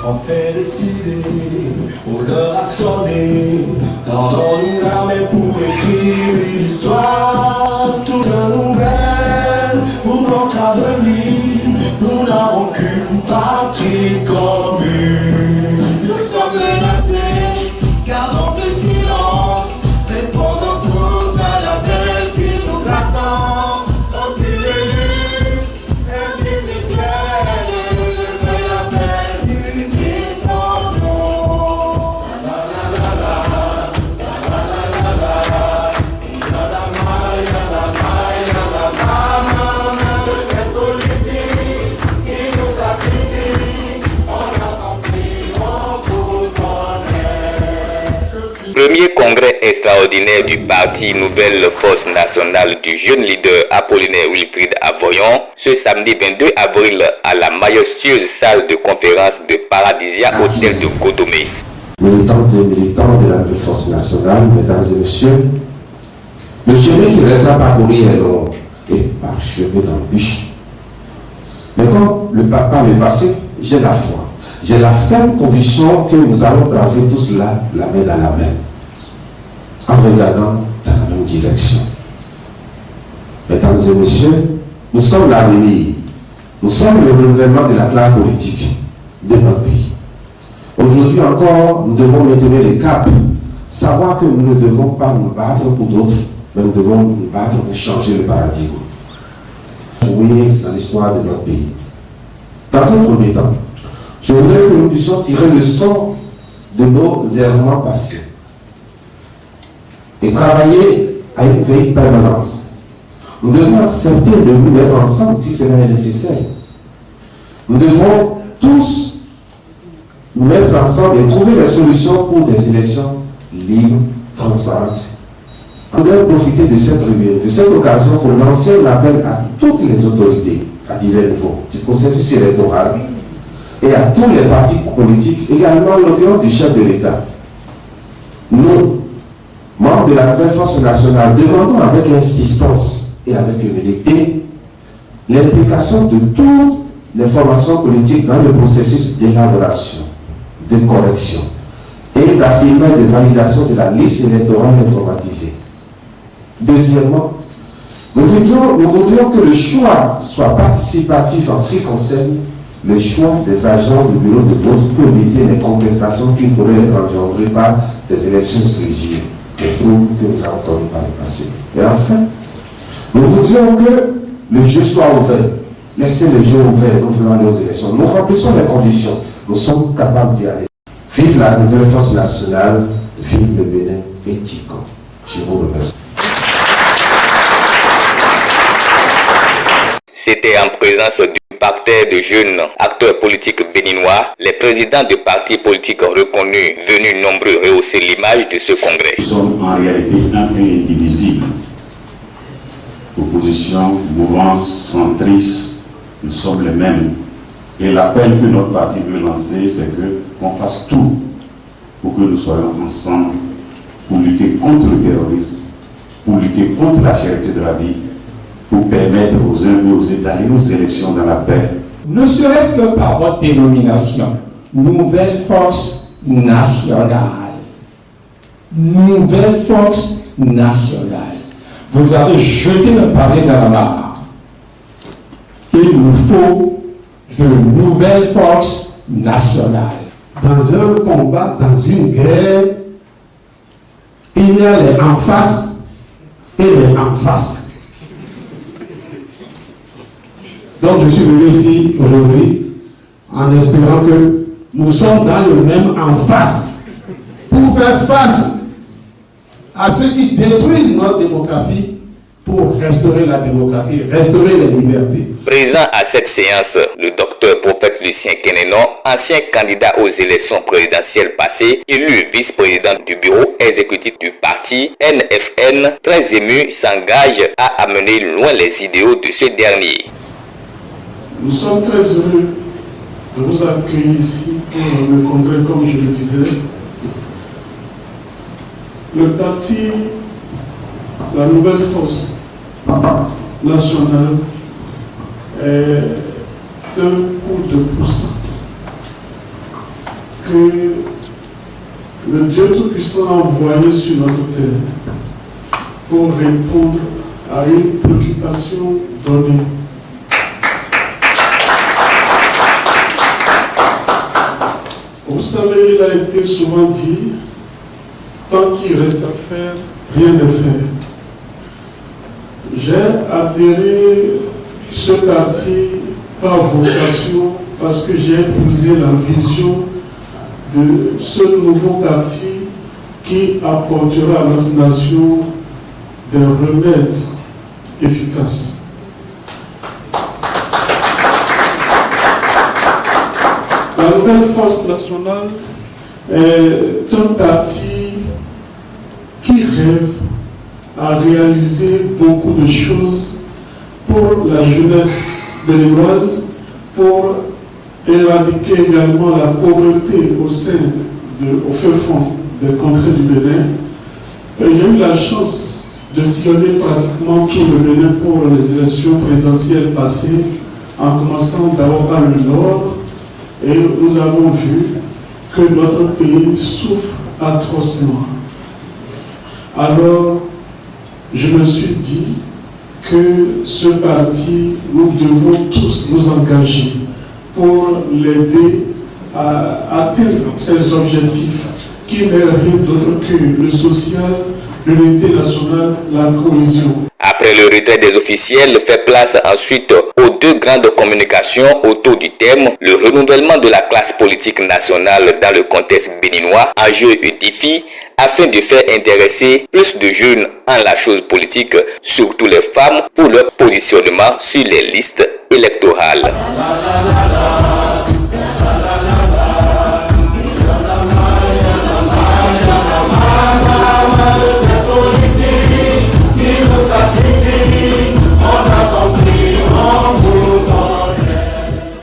On fait décider, on leur a sonné. Tendons-nous la main pour écrire l'histoire. Toute nouvelle pour notre avenir. Nous n'avons qu'une patrie commune. Nous sommes menacés, gardons le silence. Répondons tous à l'appel qui nous attend. Aucune lutte individuelle ne peut l'appel unissons nous. Cette politique qui nous sacrifie, on a compris, on vous connaît. Premier congrès extraordinaire du parti Nouvelle Force Nationale du jeune leader Apollinaire Wilfried Avoyon, ce samedi 22 avril à la majestueuse salle de conférence de Paradisia Hôtel de Cotomé. Militantes et militants de la Nouvelle Force Nationale, mesdames et messieurs, le chemin qui reste à parcourir est long et parsemé d'embûches. Mais comme le papa le passé, j'ai la foi. J'ai la ferme conviction que nous allons braver tout cela la main dans la main, en regardant dans la même direction. Mesdames et messieurs, nous sommes l'avenir. Nous sommes le renouvellement de la classe politique de notre pays. Aujourd'hui encore, nous devons maintenir les caps, savoir que nous ne devons pas nous battre pour d'autres, mais nous devons nous battre pour changer le paradigme. Jouer dans l'histoire de notre pays. Dans un premier temps, je voudrais que nous puissions tirer le son de nos errements passés et travailler à une veille permanente. Nous devons accepter de nous mettre ensemble si cela est nécessaire. Nous devons tous nous mettre ensemble et trouver des solutions pour des élections libres, transparentes. Nous devons profiter de cette tribune, de cette occasion pour lancer un appel à toutes les autorités à divers niveaux du processus électoral et à tous les partis politiques, également l'occurrence du chef de l'État. Nous, membres de la Nouvelle Force Nationale, demandons avec insistance et avec humilité l'implication de toutes les formations politiques dans le processus d'élaboration, de correction et d'affirmation et de validation de la liste électorale informatisée. Deuxièmement, nous voudrions que le choix soit participatif en ce qui concerne le choix des agents du bureau de vote pour éviter les contestations qui pourraient être engendrées par des élections exclusives, des troubles que nous avons connus par le passé. Et enfin, nous voudrions que le jeu soit ouvert. Laissez le jeu ouvert, nous voulons aller aux élections. Nous remplissons les conditions, nous sommes capables d'y aller. Vive la Nouvelle Force Nationale, vive le Bénin et Tico. Je vous remercie. C'était en présence du parterre de jeunes acteurs politiques béninois, les présidents de partis politiques reconnus, venus nombreux rehausser l'image de ce congrès. Nous sommes en réalité un et indivisible. Opposition, mouvance, centriste, nous sommes les mêmes. Et l'appel que notre parti veut lancer, c'est qu'on fasse tout pour que nous soyons ensemble pour lutter contre le terrorisme, pour lutter contre la cherté de la vie, pour permettre aux uns et aux autres d'aller aux élections dans la paix. Ne serait-ce que par votre dénomination, Nouvelle Force Nationale. Nouvelle Force Nationale. Vous avez jeté le pavé dans la mare. Il nous faut de nouvelles forces nationales. Dans un combat, dans une guerre, il y a les en face et les en face. Donc je suis venu ici aujourd'hui en espérant que nous sommes dans le même en face pour faire face à ceux qui détruisent notre démocratie pour restaurer la démocratie, restaurer les libertés. Présent à cette séance, le docteur prophète Lucien Kenenon, ancien candidat aux élections présidentielles passées, élu vice-président du bureau exécutif du parti NFN, très ému, s'engage à amener loin les idéaux de ce dernier. Nous sommes très heureux de vous accueillir ici pour le congrès, comme je le disais. Le parti, la Nouvelle Force Nationale, est un coup de pouce que le Dieu Tout-Puissant a envoyé sur notre terre pour répondre à une préoccupation donnée. Vous savez, il a été souvent dit, tant qu'il reste à faire, rien n'est fait. J'ai adhéré ce parti par vocation parce que j'ai épousé la vision de ce nouveau parti qui apportera à notre nation des remèdes efficaces. La nouvelle force nationale est un parti qui rêve à réaliser beaucoup de choses pour la jeunesse béninoise, pour éradiquer également la pauvreté au fin fond des contrées du Bénin. J'ai eu la chance de sillonner pratiquement tout le Bénin pour les élections présidentielles passées, en commençant d'abord par le Nord, et nous avons vu que notre pays souffre atrocement. Alors, je me suis dit que ce parti, nous devons tous nous engager pour l'aider à atteindre ses objectifs qui n'est rien d'autre que le social, l'unité nationale, la cohésion. Après le retrait des officiels, fait place ensuite aux deux grandes communications autour du thème « Le renouvellement de la classe politique nationale dans le contexte béninois, enjeux et défis » afin de faire intéresser plus de jeunes en la chose politique, surtout les femmes, pour leur positionnement sur les listes électorales.